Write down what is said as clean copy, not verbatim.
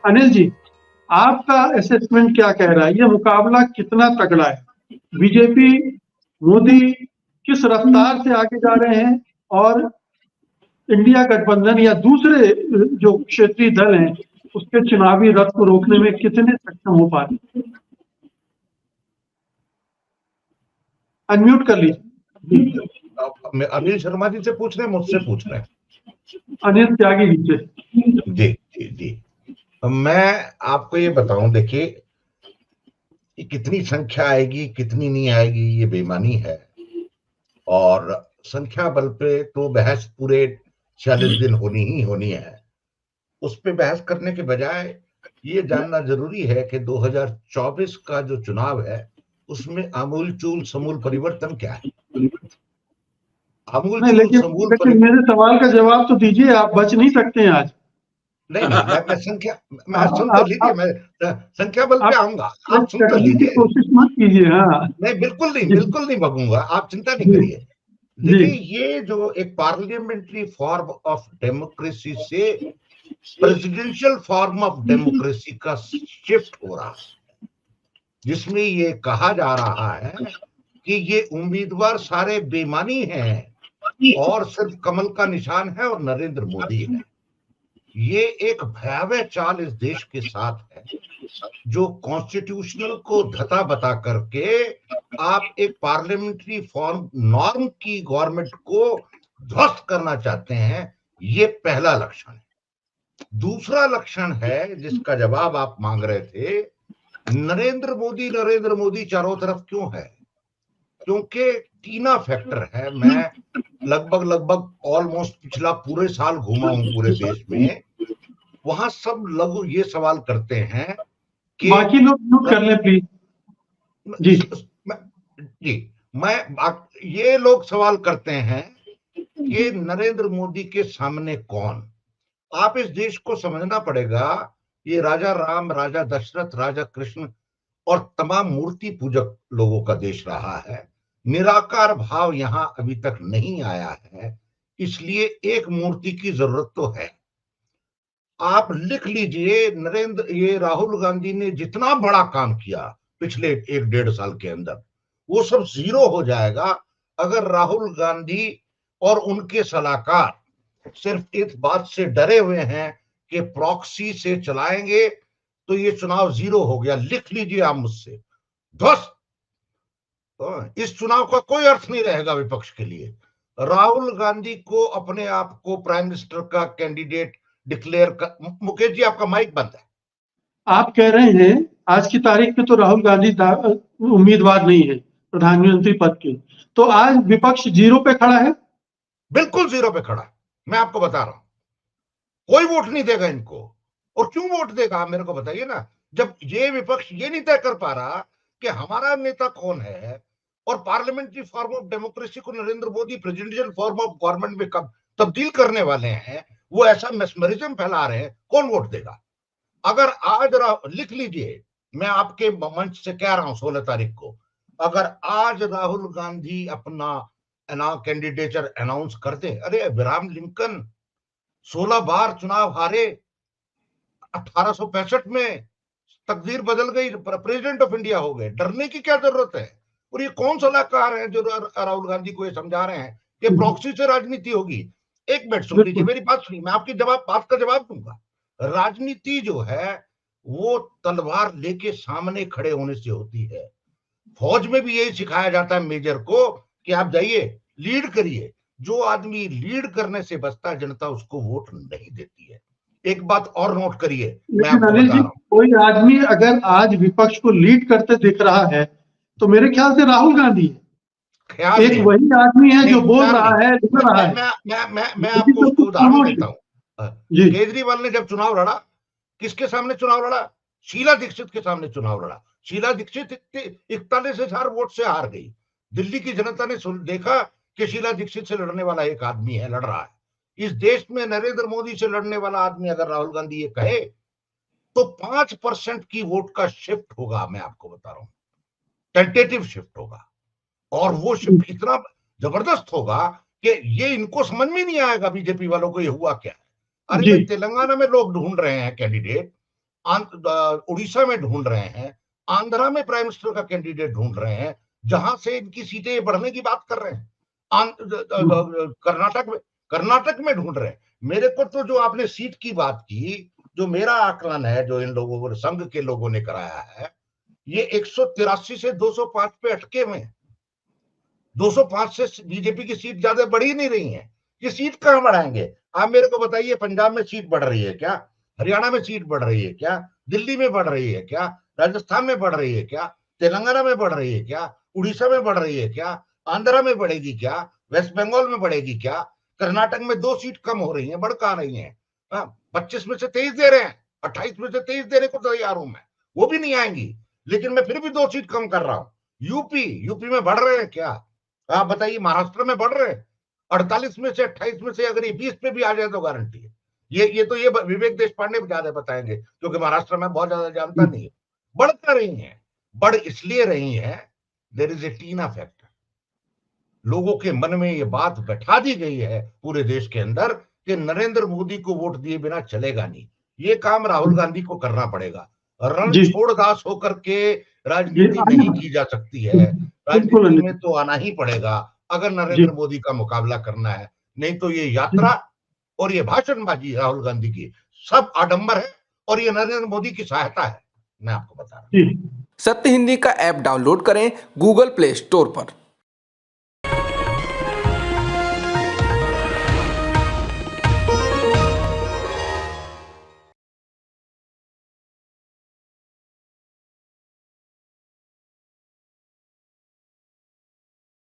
अनिल जी, आपका असेसमेंट क्या कह रहा है? ये मुकाबला कितना तगड़ा है? बीजेपी, मोदी किस रफ्तार से आगे जा रहे हैं और इंडिया गठबंधन या दूसरे जो क्षेत्रीय दल हैं उसके चुनावी रथ को रोकने में कितने सक्षम हो पा रहे हैं? अनम्यूट कर लीजिए। अनिल शर्मा जी से पूछ रहे हैं, मुझसे पूछ रहे हैं? अनिल त्यागी जी से। जी जी जी। मैं आपको ये बताऊं, देखिए कितनी संख्या आएगी कितनी नहीं आएगी ये बेईमानी है, और संख्या बल पे तो बहस पूरे 46 दिन होनी ही होनी है। उस पे बहस करने के बजाय ये जानना जरूरी है कि 2024 का जो चुनाव है उसमें आमूल चूल समूल परिवर्तन क्या है। आमूल नहीं, चूल लेकिन समूल लेकिन मेरे सवाल का जवाब तो दीजिए, आप बच नहीं सकते हैं आज। नहीं नहीं, मैं संख्या, मैं सुन तो लीजिए, आप मैं संख्या बल पे आऊंगा, आप सुन तो करने की लीजिए। कोशिश मत कीजिए। हाँ नहीं, बिल्कुल नहीं, जी बिल्कुल नहीं भगूंगा, आप चिंता नहीं जी करिए। जी। देखिए, ये जो एक पार्लियामेंट्री फॉर्म ऑफ डेमोक्रेसी से प्रेसिडेंशियल फॉर्म ऑफ डेमोक्रेसी का शिफ्ट हो रहा है, जिसमें ये कहा जा रहा है कि ये उम्मीदवार सारे बेईमानी हैं और सिर्फ कमल का निशान है और नरेंद्र मोदी है। ये एक भयावह चाल इस देश के साथ है, जो कॉन्स्टिट्यूशनल को धता बता करके आप एक पार्लियामेंट्री फॉर्म नॉर्म की गवर्नमेंट को ध्वस्त करना चाहते हैं। ये पहला लक्षण है। दूसरा लक्षण है जिसका जवाब आप मांग रहे थे, नरेंद्र मोदी चारों तरफ क्यों है? क्योंकि टीना फैक्टर है। मैं लगभग लगभग ऑलमोस्ट पिछला पूरे साल घूमा हूं पूरे देश में। वहां सब लोग ये सवाल करते हैं कि बाकी लोग म्यूट कर लें प्लीज। जी जी, मैं ये लोग सवाल करते हैं कि नरेंद्र मोदी के सामने कौन? आप इस देश को समझना पड़ेगा, ये राजा राम, राजा दशरथ, राजा कृष्ण और तमाम मूर्ति पूजक लोगों का देश रहा है। निराकार भाव यहां अभी तक नहीं आया है, इसलिए एक मूर्ति की जरूरत तो है। आप लिख लीजिए, ये राहुल गांधी ने जितना बड़ा काम किया पिछले 1-1.5 साल के अंदर, वो सब जीरो हो जाएगा अगर राहुल गांधी और उनके सलाहकार सिर्फ इस बात से डरे हुए हैं कि प्रॉक्सी से चलाएंगे तो ये चुनाव जीरो हो गया। लिख लीजिए आप मुझसे, ध्वस्त। तो इस चुनाव का कोई अर्थ नहीं रहेगा विपक्ष के लिए। राहुल गांधी को अपने आप को प्राइम मिनिस्टर का कैंडिडेट डिक्लेयर कर। मुकेश जी, आपका माइक बंद है। आप कह रहे हैं आज की तारीख में तो राहुल गांधी उम्मीदवार नहीं है प्रधानमंत्री पद के, तो आज विपक्ष जीरो पे खड़ा है। बिल्कुल जीरो पे खड़ा है, मैं आपको बता रहा हूं। कोई वोट नहीं देगा इनको। और क्यों वोट देगा मेरे को बताइए ना, जब ये विपक्ष ये नहीं तय कर पा रहा कि हमारा नेता कौन है, और पार्लियामेंट्री फॉर्म ऑफ डेमोक्रेसी को Narendra Modi presidential form of government में कब तब्दील करने वाले हैं, वो ऐसा मेस्मरिज्म फैला रहे हैं, कौन वोट देगा? अगर आज लिख लीजिए, मैं आपके मंच से कह रहा हूं 16 तारीख को, अगर आज राहुल गांधी अपना कैंडिडेचर अनाउंस कर दे, अरे अब्राहम लिंकन 16 बार चुनाव हारे, 1865 में तकदीर बदल गई, प्रेसिडेंट ऑफ इंडिया हो गए, डरने की क्या जरूरत है? और ये कौन सलाहकार है जो राहुल गांधी को ये समझा रहे हैं कि प्रॉक्सी से राजनीति होगी? एक मिनट सुन लीजिए, मेरी बात सुनिए, मैं आपकी बात का जवाब दूंगा। राजनीति जो है वो तलवार लेके सामने खड़े होने से होती है। फौज में भी यही सिखाया जाता है मेजर को कि आप जाइए, लीड करिए। जो आदमी लीड करने से बचता है, जनता उसको वोट नहीं देती है। एक बात और नोट करिए, मैं लेकिन आपको अनिल बता जी, रहा हूं। कोई आदमी अगर आज विपक्ष को लीड करते दिख रहा है तो मेरे ख्याल से राहुल गांधी है। ख्याल एक नहीं, वही आदमी है जो नहीं बोल ख्याल रहा नहीं। है, लिख रहा है। मैं मोदी आपको सब उसको कुछ उदाहरण खामोश है। देता हूं। जी केजरीवाल ने जब चुनाव लड़ा, किसके सामने चुनाव लड़ा? शीला दीक्षित के सामने चुनाव लड़ा। शीला दीक्षित 41,000 वोट से हार गई। दिल्ली की जनता ने देखा कि शीला दीक्षित से लड़ने वाला एक आदमी है, लड़ रहा है। इस देश में नरेंद्र मोदी से लड़ने वाला आदमी अगर राहुल गांधी ये कहे तो 5% की वोट का शिफ्ट होगा। मैं आपको बता रहा हूं, टेंटेटिव शिफ्ट होगा। और वो शिफ्ट इतना जबरदस्त होगा कि ये इनको समझ में नहीं आएगा बीजेपी वालों को ये हुआ क्या है। अरे जी भाई, तेलंगाना में लोग ढूंढ रहे हैं कैंडिडेट, उड़ीसा में ढूंढ रहे हैं, आंध्रा में प्राइम मिनिस्टर का कैंडिडेट ढूंढ रहे हैं, जहां से इनकी सीटें बढ़ने की बात कर रहे हैं। कर्नाटक में ढूंढ रहे हैं। मेरे को तो जो आपने सीट की बात की, जो मेरा आकलन है, जो इन लोगों को संघ के लोगों ने कराया है, ये 183 से 205 पे अटके हुए हैं। 205 से बीजेपी की सीट ज्यादा बढ़ी नहीं रही है। ये सीट कहां बढ़ाएंगे? आप मेरे को बताइए, पंजाब में सीट बढ़ रही है क्या? हरियाणा में सीट बढ़ रही है क्या? दिल्ली में बढ़ रही है क्या? राजस्थान में बढ़ रही है क्या? तेलंगाना में बढ़ रही है क्या? उड़ीसा में बढ़ रही है क्या? आंध्रा में बढ़ेगी क्या? वेस्ट बंगाल में बढ़ेगी क्या? कर्नाटक में 2 सीट कम हो रही है, बढ़ कहां रही है? 25 में से 23 दे रहे हैं, 28 में से 23 देने को तैयार हूं मैं, वो भी नहीं आएंगी, लेकिन मैं फिर भी 2 सीट कम कर रहा हूं। यूपी में बढ़ रहे हैं क्या? आप बताइए, महाराष्ट्र में बढ़ रहे हैं। 48 में से 28 में से अगर ये 20 पे भी आ जाए तो गारंटी है। ये विवेक देश पांडे ज्यादा बताएंगे, क्योंकि महाराष्ट्र में बहुत ज्यादा जानता नहीं है। बढ़ क्या रही है? बढ़ इसलिए रही है, there is a TINA factor. लोगों के मन में ये बात बैठा दी गई है पूरे देश के अंदर कि नरेंद्र मोदी को वोट दिए बिना चलेगा नहीं। ये काम राहुल गांधी को करना पड़ेगा। रणछोड़ दास होकर के राजनीति नहीं की जा सकती है। राजनीति में तो आना ही पड़ेगा अगर नरेंद्र मोदी का मुकाबला करना है। नहीं तो ये यात्रा और ये भाषणबाजी राहुल गांधी की सब आडंबर है, और ये नरेंद्र मोदी की सहायता है, मैं आपको बता रहा हूं। सत्य हिंदी का ऐप डाउनलोड करें गूगल प्ले स्टोर पर।